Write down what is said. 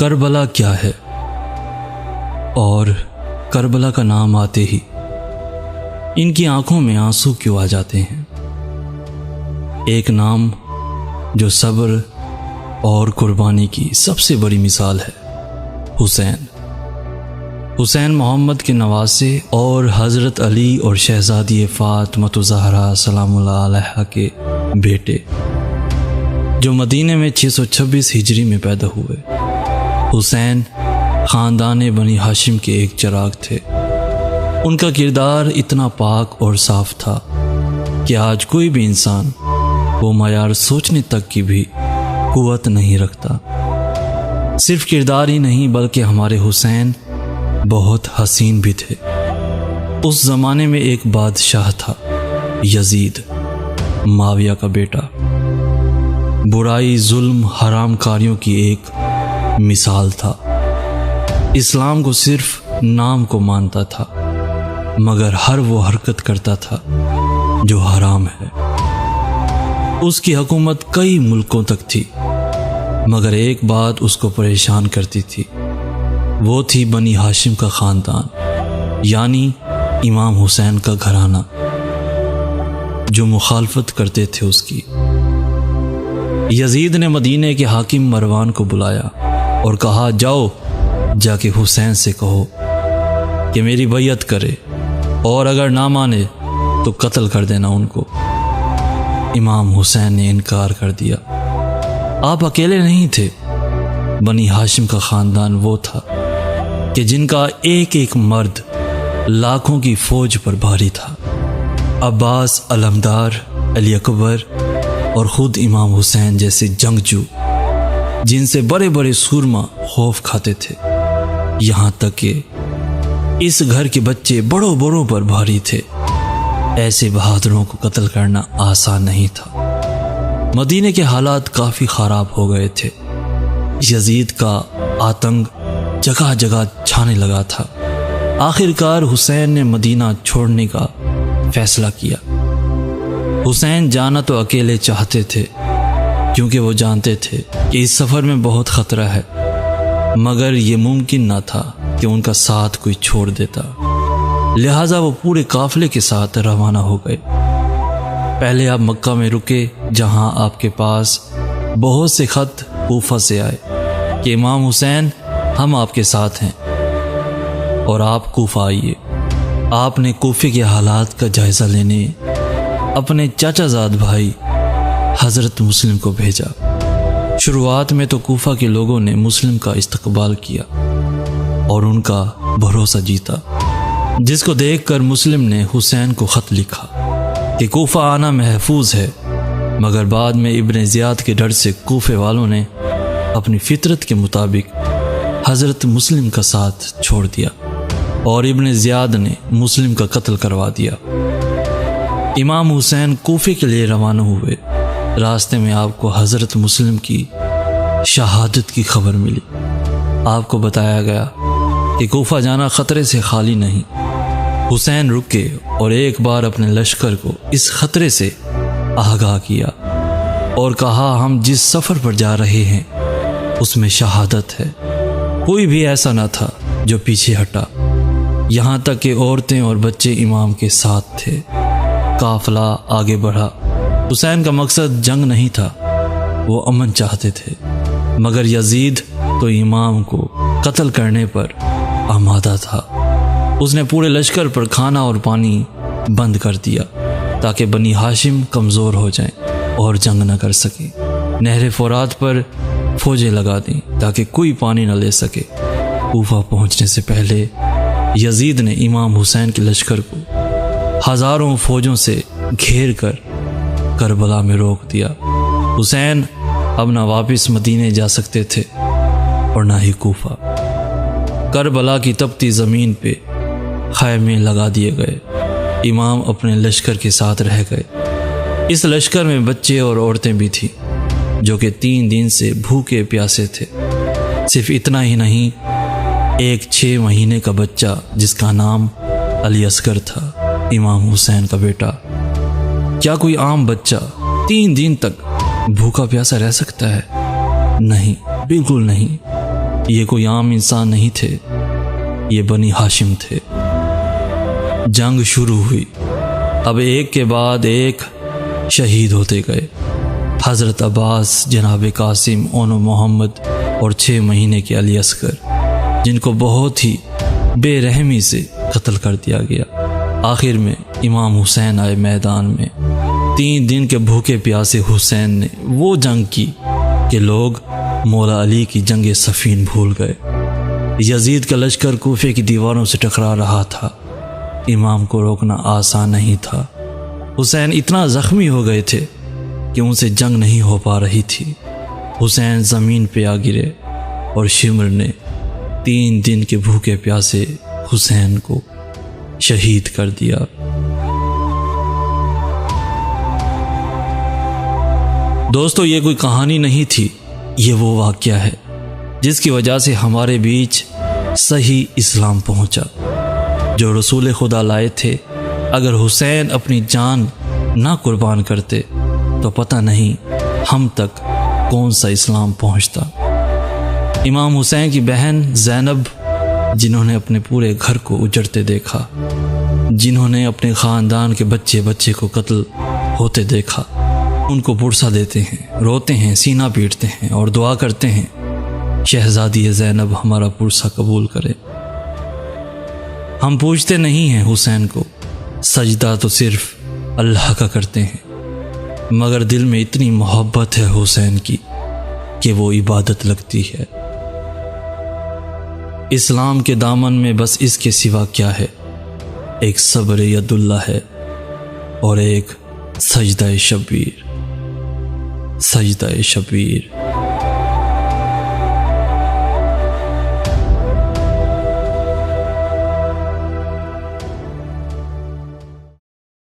Karbala क्या है और करबला का नाम आते ही इनकी आंखों में आंसू क्यों आ जाते हैं। एक नाम जो सब्र और कुर्बानी की सबसे बड़ी मिसाल है, हुसैन। हुसैन मोहम्मद के नवासे और हज़रत अली और शहज़ादी फ़ातिमा ज़हरा सलामुल्लाह अलैहा के बेटे, जो मदीने में 626 हिजरी में पैदा हुए। हुसैन ख़ानदान बनी हाशिम के एक चिराग थे। उनका किरदार इतना पाक और साफ था कि आज कोई भी इंसान वो मयार सोचने तक की भी कुव्वत नहीं रखता। सिर्फ किरदार ही नहीं बल्कि हमारे हुसैन बहुत हसीन भी थे। उस ज़माने में एक बादशाह था, यजीद, माविया का बेटा। बुराई, जुल्म, हरामकारियों की एक मिसाल था। इस्लाम को सिर्फ नाम को मानता था, मगर हर वो हरकत करता था जो हराम है। उसकी हुकूमत कई मुल्कों तक थी, मगर एक बात उसको परेशान करती थी, वो थी बनी हाशिम का ख़ानदान, यानी इमाम हुसैन का घराना, जो मुखालफत करते थे उसकी। यजीद ने मदीने के हाकिम मरवान को बुलाया और कहा, जाओ जाके हुसैन से कहो कि मेरी बैयत करे और अगर ना माने तो कत्ल कर देना उनको। इमाम हुसैन ने इनकार कर दिया। आप अकेले नहीं थे, बनी हाशिम का ख़ानदान वो था कि जिनका एक एक मर्द लाखों की फौज पर भारी था। अब्बास, अलमदार, अली अकबर और ख़ुद इमाम हुसैन जैसे जंगजू, जिनसे बड़े बड़े सूरमा खौफ खाते थे। यहाँ तक कि इस घर के बच्चे बड़ों बड़ों पर भारी थे। ऐसे बहादुरों को कत्ल करना आसान नहीं था। मदीने के हालात काफ़ी ख़राब हो गए थे। यजीद का आतंक जगह जगह छाने लगा था। आखिरकार हुसैन ने मदीना छोड़ने का फैसला किया। हुसैन जाना तो अकेले चाहते थे, क्योंकि वो जानते थे कि इस सफ़र में बहुत ख़तरा है, मगर ये मुमकिन ना था कि उनका साथ कोई छोड़ देता। लिहाजा वो पूरे काफ़िले के साथ रवाना हो गए। पहले आप मक्का में रुके, जहां आपके पास बहुत से ख़त कूफा से आए कि इमाम हुसैन हम आपके साथ हैं और आप कूफा आइए। आपने कूफे के हालात का जायज़ा लेने अपने चाचाजाद भाई हज़रत मुस्लिम को भेजा। शुरुआत में तो कूफा के लोगों ने मुस्लिम का इस्तकबाल किया और उनका भरोसा जीता, जिसको देखकर मुस्लिम ने हुसैन को ख़त लिखा कि कूफा आना महफूज है। मगर बाद में इब्न ज़ियाद के डर से कूफे वालों ने अपनी फितरत के मुताबिक हज़रत मुस्लिम का साथ छोड़ दिया और इब्न ज़ियाद ने मुस्लिम का कत्ल करवा दिया। इमाम हुसैन कूफे के लिए रवाना हुए। रास्ते में आपको हज़रत मुस्लिम की शहादत की खबर मिली। आपको बताया गया कि कूफा जाना ख़तरे से खाली नहीं। हुसैन रुके और एक बार अपने लश्कर को इस ख़तरे से आगाह किया और कहा, हम जिस सफ़र पर जा रहे हैं उसमें शहादत है। कोई भी ऐसा न था जो पीछे हटा, यहाँ तक कि औरतें और बच्चे इमाम के साथ थे। काफिला आगे बढ़ा। हुसैन का मकसद जंग नहीं था, वो अमन चाहते थे, मगर यजीद तो इमाम को कत्ल करने पर आमादा था। उसने पूरे लश्कर पर खाना और पानी बंद कर दिया ताकि बनी हाशिम कमज़ोर हो जाएं और जंग न कर सके। नहर फ़ुरात पर फौजें लगा दी ताकि कोई पानी न ले सके। कूफा पहुंचने से पहले यजीद ने इमाम हुसैन के लश्कर को हज़ारों फौजों से घेर कर करबला में रोक दिया। हुसैन अब ना वापस मदीने जा सकते थे और ना ही कूफा। करबला की तपती ज़मीन पे खैमे लगा दिए गए। इमाम अपने लश्कर के साथ रह गए। इस लश्कर में बच्चे और औरतें भी थीं, जो कि 3 दिन से भूखे प्यासे थे। सिर्फ इतना ही नहीं, एक 6 महीने का बच्चा जिसका नाम अली असगर था, इमाम हुसैन का बेटा। क्या कोई आम बच्चा 3 दिन तक भूखा प्यासा रह सकता है? नहीं, बिल्कुल नहीं। ये कोई आम इंसान नहीं थे, ये बनी हाशिम थे। जंग शुरू हुई। अब एक के बाद एक शहीद होते गए। हज़रत अब्बास, जनाब कासिम, ओनो मोहम्मद और 6 महीने के अली असगर, जिनको बहुत ही बेरहमी से कत्ल कर दिया गया। आखिर में इमाम हुसैन आए मैदान में। 3 दिन के भूखे प्यासे हुसैन ने वो जंग की कि लोग मौला अली की जंग सफ़ीन भूल गए। यजीद का लश्कर कूफे की दीवारों से टकरा रहा था। इमाम को रोकना आसान नहीं था। हुसैन इतना ज़ख्मी हो गए थे कि उनसे जंग नहीं हो पा रही थी। हुसैन ज़मीन पे आ गिरे और शिमर ने 3 दिन के भूखे प्यासे हुसैन को शहीद कर दिया। दोस्तों, ये कोई कहानी नहीं थी, ये वो वाक़या है जिसकी वजह से हमारे बीच सही इस्लाम पहुंचा, जो रसूल खुदा लाए थे। अगर हुसैन अपनी जान ना कुर्बान करते तो पता नहीं हम तक कौन सा इस्लाम पहुंचता। इमाम हुसैन की बहन ज़ैनब, जिन्होंने अपने पूरे घर को उजड़ते देखा, जिन्होंने अपने ख़ानदान के बच्चे बच्चे को कत्ल होते देखा, उनको पुरसा देते हैं, रोते हैं, सीना पीटते हैं और दुआ करते हैं, शहज़ादी ज़ैनब हमारा पुरसा कबूल करे। हम पूछते नहीं हैं हुसैन को, सजदा तो सिर्फ अल्लाह का करते हैं, मगर दिल में इतनी मोहब्बत है हुसैन की कि वो इबादत लगती है। इस्लाम के दामन में बस इसके सिवा क्या है? एक सब्र यदुल्ला है और एक सजदा शबीर। सजदा शबीर।